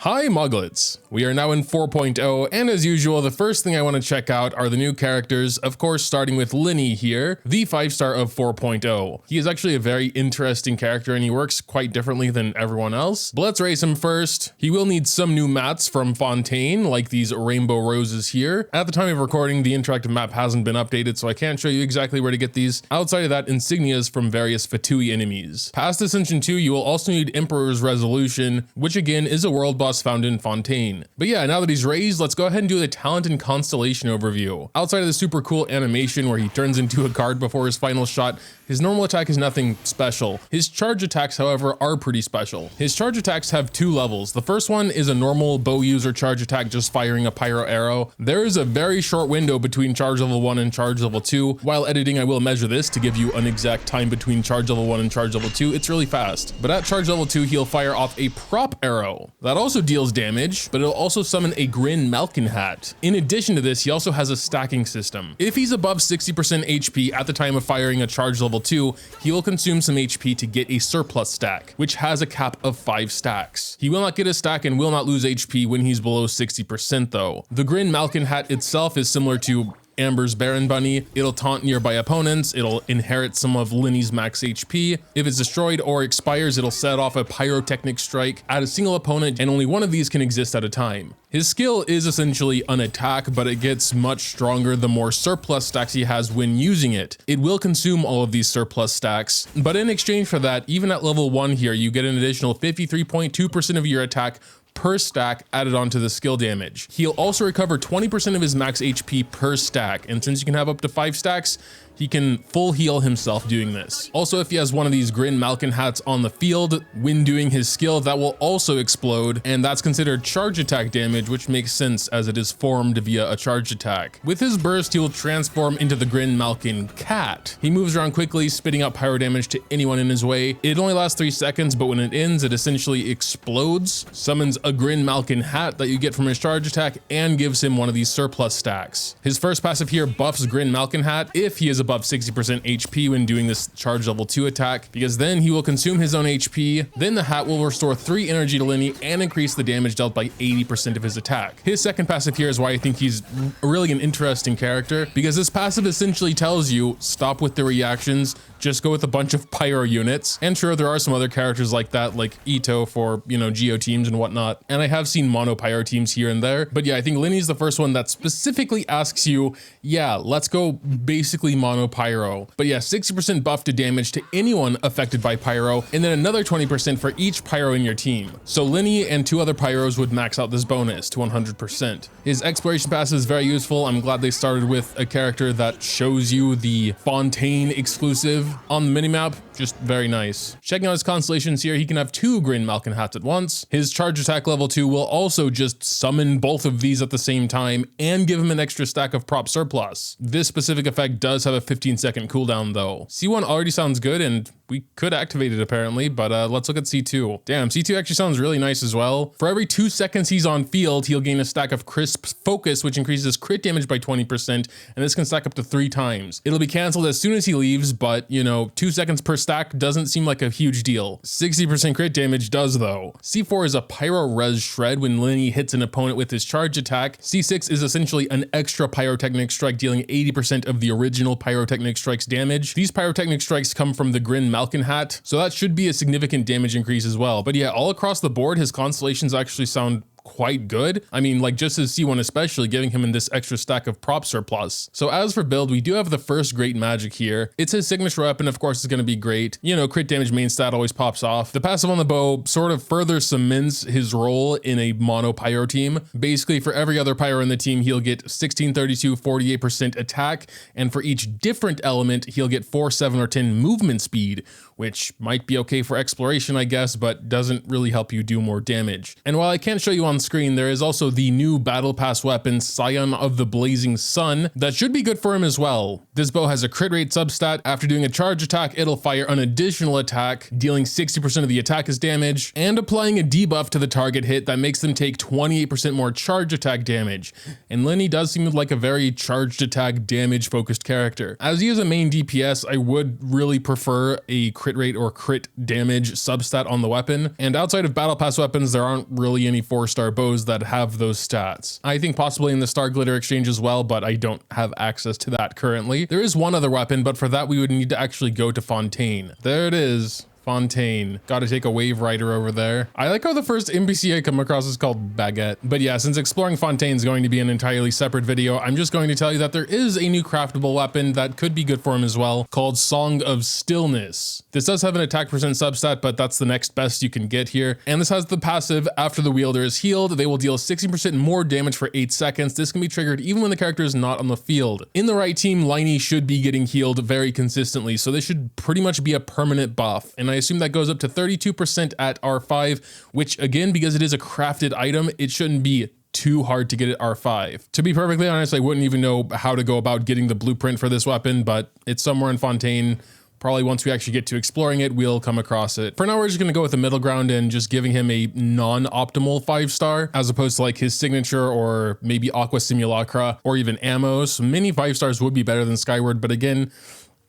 Hi Muglets! We are now in 4.0, and as usual, the first thing I want to check out are the new characters, of course starting with Lyney here, the 5-star of 4.0. He is actually a very interesting character and he works quite differently than everyone else. But let's race him first. He will need some new mats from Fontaine, like these rainbow roses here. At the time of recording, the interactive map hasn't been updated, so I can't show you exactly where to get these. Outside of that, insignias from various Fatui enemies. Past Ascension 2, you will also need Emperor's Resolution, which again is a world boss found in Fontaine. But yeah, now that he's raised, let's go ahead and do the talent and constellation overview. Outside of the super cool animation where he turns into a card before his final shot, his normal attack is nothing special. His charge attacks, however, are pretty special. His charge attacks have two levels. The first one is a normal bow user charge attack, just firing a pyro arrow. There is a very short window between charge level 1 and charge level 2. While editing, I will measure this to give you an exact time between charge level 1 and charge level 2. It's really fast. But at charge level 2, he'll fire off a prop arrow. That also deals damage, but it'll also summon a Grin Malkin hat. In addition to this, he also has a stacking system. If he's above 60% HP at the time of firing a charge level 2, he will consume some HP to get a surplus stack, which has a cap of 5 stacks. He will not get a stack and will not lose HP when he's below 60% though. The Grin Malkin hat itself is similar to Amber's Baron Bunny. It'll taunt nearby opponents, it'll inherit some of Lyney's max HP. If it's destroyed or expires, it'll set off a pyrotechnic strike at a single opponent, and only one of these can exist at a time. His skill is essentially an attack, but it gets much stronger the more surplus stacks he has when using it. It will consume all of these surplus stacks, but in exchange for that, even at level 1 here, you get an additional 53.2% of your attack per stack added onto the skill damage. He'll also recover 20% of his max HP per stack, and since you can have up to 5 stacks, he can full heal himself doing this. Also, if he has one of these Grin Malkin hats on the field, when doing his skill, that will also explode, and that's considered charge attack damage, which makes sense as it is formed via a charge attack. With his burst, he will transform into the Grin Malkin cat. He moves around quickly, spitting out pyro damage to anyone in his way. It only lasts 3 seconds, but when it ends, it essentially explodes, summons a Grin Malkin hat that you get from his charge attack, and gives him one of these surplus stacks. His first passive here buffs Grin Malkin hat if he is above 60% HP when doing this charge level 2 attack, because then he will consume his own HP. Then the hat will restore 3 energy to Lyney and increase the damage dealt by 80% of his attack. His second passive here is why I think he's really an interesting character, because this passive essentially tells you stop with the reactions, just go with a bunch of pyro units. And sure, there are some other characters like that, like Ito for, Geo teams and whatnot. And I have seen mono pyro teams here and there. But yeah, I think Lyney's the first one that specifically asks you, yeah, let's go basically mono pyro. But yeah, 60% buff to damage to anyone affected by pyro, and then another 20% for each pyro in your team. So Lyney and 2 other pyros would max out this bonus to 100%. His exploration pass is very useful. I'm glad they started with a character that shows you the Fontaine exclusive on the minimap. Just very nice. Checking out his constellations here, he can have 2 Grin Malkin hats at once. His charge attack level 2 will also just summon both of these at the same time and give him an extra stack of prop surplus. This specific effect does have a 15-second cooldown though. C1 already sounds good, and we could activate it apparently, but let's look at C2. Damn, C2 actually sounds really nice as well. For every 2 seconds he's on field, he'll gain a stack of Crisp Focus, which increases crit damage by 20%, and this can stack up to 3 times. It'll be canceled as soon as he leaves, but 2 seconds per stack doesn't seem like a huge deal. 60% crit damage does though. C4 is a Pyro Res Shred when Lyney hits an opponent with his charge attack. C6 is essentially an extra Pyrotechnic Strike, dealing 80% of the original Pyrotechnic Strike's damage. These Pyrotechnic Strikes come from the Grin Malkin hat, so that should be a significant damage increase as well. But yeah, all across the board, his constellations actually sound quite good. I mean, like just as C1 especially, giving him in this extra stack of prop surplus. So as for build, we do have the first great magic here. It's his signature weapon, of course, is going to be great. Crit damage main stat always pops off. The passive on the bow sort of further cements his role in a mono pyro team. Basically, for every other pyro in the team, he'll get 16, 32, 48% attack, and for each different element, he'll get 4, 7, or 10 movement speed, which might be okay for exploration, I guess, but doesn't really help you do more damage. And while I can't show you on on screen, there is also the new Battle Pass weapon, Scion of the Blazing Sun, that should be good for him as well. This bow has a crit rate substat. After doing a charge attack, it'll fire an additional attack, dealing 60% of the attacker's damage, and applying a debuff to the target hit that makes them take 28% more charge attack damage. And Lyney does seem like a very charged attack damage focused character. As he is a main DPS, I would really prefer a crit rate or crit damage substat on the weapon. And outside of Battle Pass weapons, there aren't really any 4-star bows that have those stats. I think possibly in the Star Glitter exchange as well, but I don't have access to that currently. There is one other weapon, but for that we would need to actually go to Fontaine. There it is. Fontaine. Got to take a wave rider over there. I like how the first NPC I come across is called Baguette. But yeah, since exploring Fontaine is going to be an entirely separate video, I'm just going to tell you that there is a new craftable weapon that could be good for him as well, called Song of Stillness. This does have an attack percent substat, but that's the next best you can get here. And this has the passive, after the wielder is healed, they will deal 60% more damage for 8 seconds. This can be triggered even when the character is not on the field. In the right team, Lyney should be getting healed very consistently, so this should pretty much be a permanent buff. And I assume that goes up to 32% at R5, which again, because it is a crafted item, it shouldn't be too hard to get at R5. To be perfectly honest, I wouldn't even know how to go about getting the blueprint for this weapon, but it's somewhere in Fontaine. Probably once we actually get to exploring it, we'll come across it. For now, we're just gonna go with the middle ground and just giving him a non-optimal 5-star, as opposed to like his signature or maybe Aqua Simulacra or even Ammos. Many 5-stars would be better than Skyward, but again,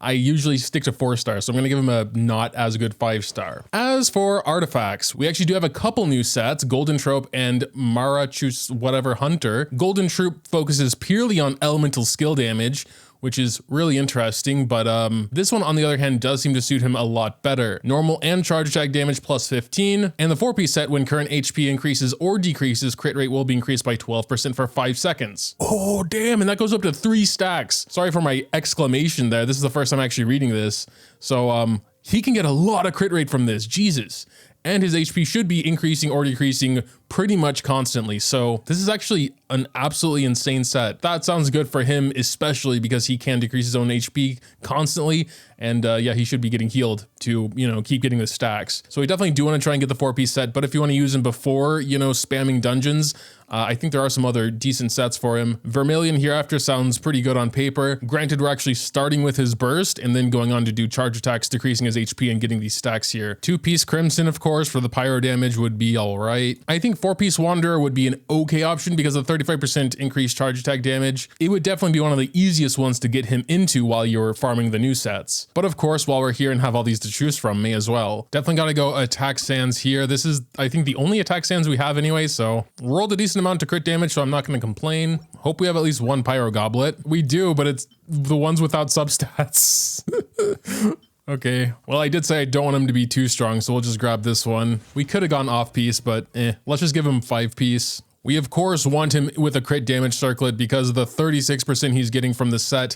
I usually stick to 4-stars, so I'm gonna give him a not as good 5-star. As for artifacts, we actually do have a couple new sets, Golden Trope and Marachus whatever Hunter. Golden Troop focuses purely on elemental skill damage, which is really interesting, but this one on the other hand does seem to suit him a lot better. Normal and charge attack damage plus 15, and the 4-piece set, when current HP increases or decreases, crit rate will be increased by 12% for 5 seconds. Oh damn, and that goes up to 3 stacks. Sorry for my exclamation there, this is the first time actually reading this. So he can get a lot of crit rate from this, Jesus. And his HP should be increasing or decreasing pretty much constantly. So this is actually an absolutely insane set. That sounds good for him, especially because he can decrease his own HP constantly. And yeah, he should be getting healed to, you know, keep getting the stacks. So we definitely do want to try and get the 4-piece set, but if you want to use him before, you know, spamming dungeons, I think there are some other decent sets for him. Vermilion Hereafter sounds pretty good on paper. Granted, we're actually starting with his burst and then going on to do charge attacks, decreasing his HP and getting these stacks here. 2-piece Crimson, of course, for the pyro damage would be all right. I think 4-piece Wanderer would be an okay option because of 35% increased charge attack damage. It would definitely be one of the easiest ones to get him into while you're farming the new sets. But of course, while we're here and have all these to choose from, may as well. Definitely gotta go attack sands here. This is, I think, the only attack sands we have anyway, so rolled a decent amount to crit damage, so I'm not gonna complain. Hope we have at least one pyro goblet. We do, but it's the ones without substats. Okay, well, I did say I don't want him to be too strong, so we'll just grab this one. We could have gone off piece, but let's just give him 5-piece. We of course want him with a crit damage circlet because of the 36% he's getting from the set,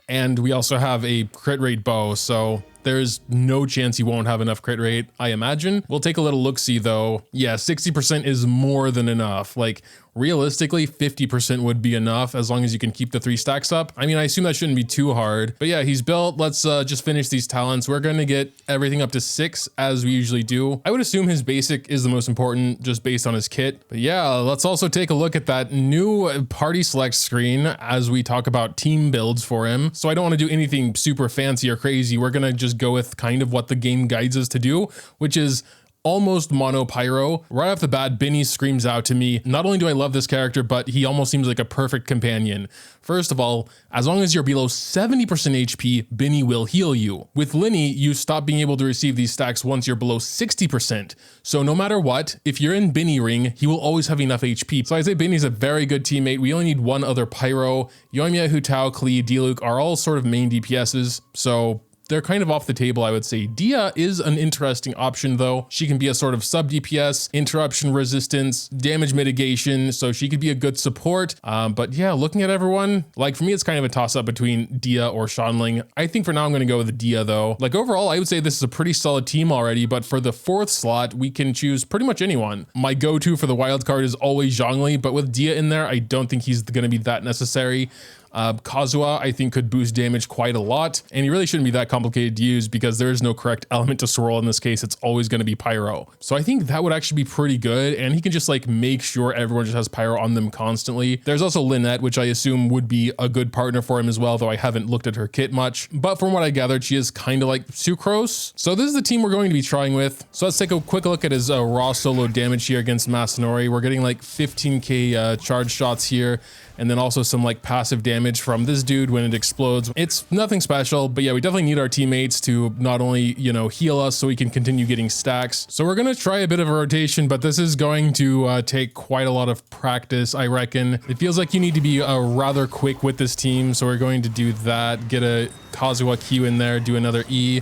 and we also have a crit rate bow, so there's no chance he won't have enough crit rate, I imagine. We'll take a little look-see though. Yeah, 60% is more than enough. Like, realistically, 50% would be enough as long as you can keep the 3 stacks up. I mean, I assume that shouldn't be too hard. But yeah, he's built. Let's just finish these talents. We're gonna get everything up to 6 as we usually do. I would assume his basic is the most important just based on his kit. But yeah, let's also take a look at that new party select screen as we talk about team builds for him. So I don't want to do anything super fancy or crazy. We're gonna just go with kind of what the game guides us to do, which is almost mono pyro. Right off the bat, Benny screams out to me. Not only do I love this character, but he almost seems like a perfect companion. First of all, as long as you're below 70% HP, Benny will heal you. With Lyney, you stop being able to receive these stacks once you're below 60%. So no matter what, if you're in Benny ring, he will always have enough HP. So I'd say Benny's a very good teammate. We only need one other pyro. Yoimiya, Hu Tao, Klee, Diluc are all sort of main DPSs. So they're kind of off the table, I would say. Dia is an interesting option though. She can be a sort of sub DPS, interruption resistance, damage mitigation, so she could be a good support. But yeah, looking at everyone, like for me, it's kind of a toss up between Dia or Shanling. I think for now I'm gonna go with Dia though. Like overall, I would say this is a pretty solid team already, but for the 4th slot, we can choose pretty much anyone. My go-to for the wild card is always Zhongli, but with Dia in there, I don't think he's gonna be that necessary. Kazuha, I think, could boost damage quite a lot, and he really shouldn't be that complicated to use because there is no correct element to swirl in this case. It's always going to be pyro. So I think that would actually be pretty good, and he can just like make sure everyone just has pyro on them constantly. There's also Lynette, which I assume would be a good partner for him as well, though I haven't looked at her kit much. But from what I gathered, she is kind of like Sucrose. So this is the team we're going to be trying with. So let's take a quick look at his raw solo damage here against Masanori. We're getting like 15k charge shots here, and then also some like passive damage from this dude when it explodes. It's nothing special, but yeah, we definitely need our teammates to not only, you know, heal us so we can continue getting stacks. So we're gonna try a bit of a rotation, but this is going to take quite a lot of practice, I reckon. It feels like you need to be rather quick with this team, so we're going to do that. Get a Kazuha Q in there, do another E,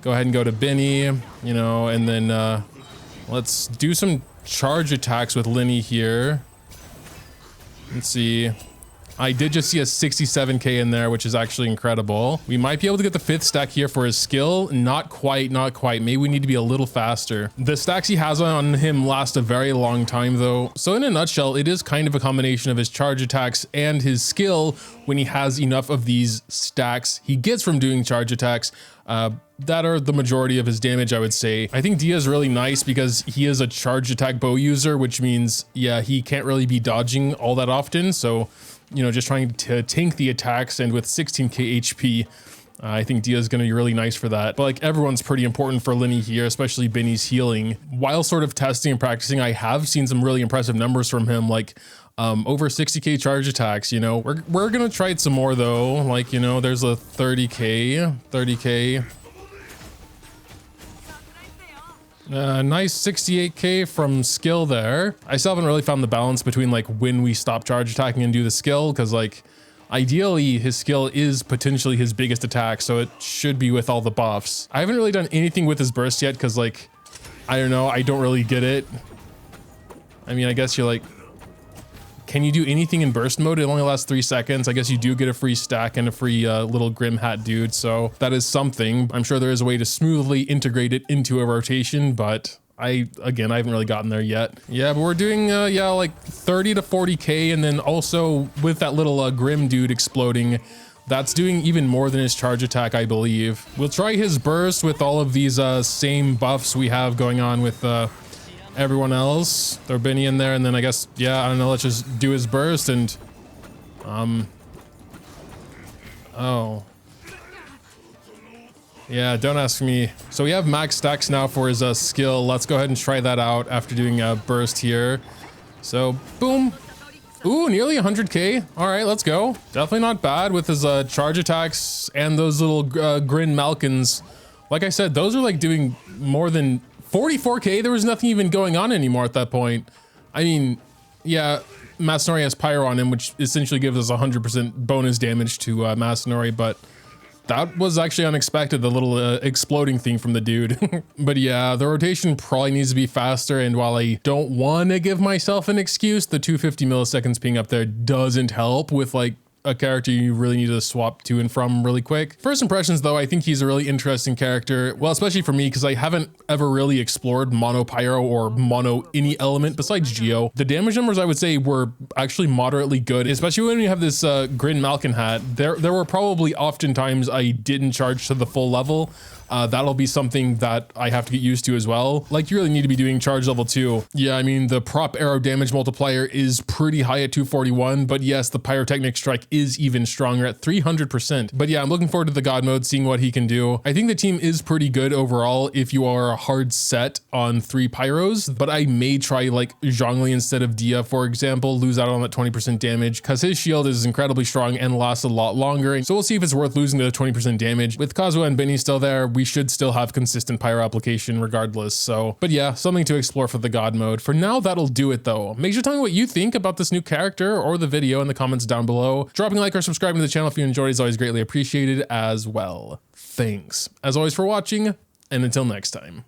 go ahead and go to Benny, you know, and then let's do some charge attacks with Lyney here. Let's see. I did just see a 67k in there, which is actually incredible. We might be able to get the 5th stack here for his skill. Not quite, not quite. Maybe we need to be a little faster. The stacks he has on him last a very long time though. So in a nutshell, it is kind of a combination of his charge attacks and his skill when he has enough of these stacks he gets from doing charge attacks. That are the majority of his damage, I would say. I think Dia is really nice because he is a charge attack bow user, which means, yeah, he can't really be dodging all that often. So, you know, just trying to tank the attacks, and with 16k HP, I think Dia is going to be really nice for that. But like everyone's pretty important for Lyney here, especially Benny's healing. While sort of testing and practicing, I have seen some really impressive numbers from him, like over 60k charge attacks. You know, we're gonna try it some more though. Like, you know, there's a 30k. Nice 68k from skill there. I still haven't really found the balance between like when we stop charge attacking and do the skill, because like ideally his skill is potentially his biggest attack, so it should be with all the buffs. I haven't really done anything with his burst yet because like, I don't know, I don't really get it. I mean, I guess you're like, can you do anything in burst mode? It only lasts 3 seconds. I guess you do get a free stack and a free little Grim Hat dude. So that is something. I'm sure there is a way to smoothly integrate it into a rotation, but again, I haven't really gotten there yet. Yeah, but we're doing, yeah, like 30 to 40k. And then also with that little Grim dude exploding, that's doing even more than his charge attack, I believe. We'll try his burst with all of these same buffs we have going on with everyone else. Throw Benny in there, and then I guess, yeah, I don't know, let's just do his burst and oh yeah, don't ask me. So we have max stacks now for his skill. Let's go ahead and try that out after doing a burst here. So boom. Ooh, nearly 100k. All right, let's go. Definitely not bad with his charge attacks and those little Grin Malkins. Like I said, those are like doing more than 44k. There was nothing even going on anymore at that point. I mean, yeah, Masanori has pyro on him, which essentially gives us 100% bonus damage to Masanori, but that was actually unexpected, the little exploding thing from the dude. But yeah, the rotation probably needs to be faster, and while I don't want to give myself an excuse, the 250 milliseconds ping up there doesn't help with like a character you really need to swap to and from really quick. First impressions though, I think he's a really interesting character. Well, especially for me, because I haven't ever really explored mono pyro or mono any element besides Geo. The damage numbers I would say were actually moderately good, especially when you have this Grin Malkin hat. There were probably oftentimes I didn't charge to the full level. That'll be something that I have to get used to as well. Like, you really need to be doing charge level 2. Yeah, I mean, the prop arrow damage multiplier is pretty high at 241, but yes, the pyrotechnic strike is even stronger at 300%. But yeah, I'm looking forward to the god mode, seeing what he can do. I think the team is pretty good overall if you are hard set on 3 pyros, but I may try like Zhongli instead of Dia, for example, lose out on that 20% damage because his shield is incredibly strong and lasts a lot longer. So we'll see if it's worth losing the 20% damage. With Kazuha and Benny still there, we should still have consistent pyro application regardless. So, but yeah, something to explore for the god mode. For now, that'll do it though. Make sure to tell me what you think about this new character or the video in the comments down below. Dropping a like or subscribing to the channel if you enjoyed is always greatly appreciated as well. Thanks, as always, for watching, and until next time.